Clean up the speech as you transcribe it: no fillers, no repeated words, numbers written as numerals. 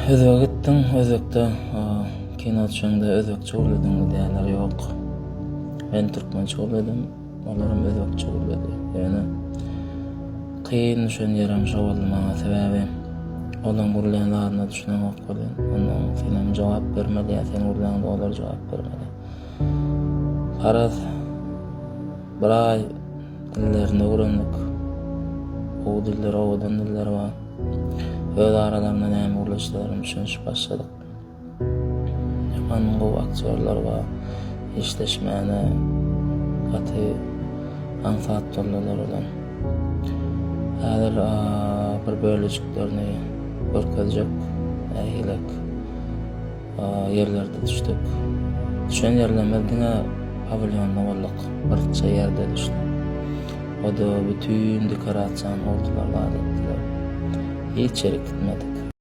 Özüge gitdiň, özekde kino düşende özekçe uladym diýenler ýok. Ben türkmençe uladym, olarym özekçe ulady. Ýani kyn düşen ýerim şo boldy maňa sebäbi. Olaň gurulýanlaryna düşünen ok bolýan. Onuň film jogap bermeli, sen urulýanda olar jogap bermeli. Haraz bir ay dillerini öwrendik. O diller, owadan diller var. Öz aralarında näme ulaşdyklaryny düşünýär başladyk. Ýaman gowy aktyorlar var. İşleşmäne gaty anfat tollalar olan. Häzir bir bölüjüklerini görkezjek ähilek yerlerde düşdük. Düşen yerlerine pavilyonda boldyk. Birçe ýerde düşdük. O da bütün dekorasiýon ordular var etdiler. Hiç yere gitmedik.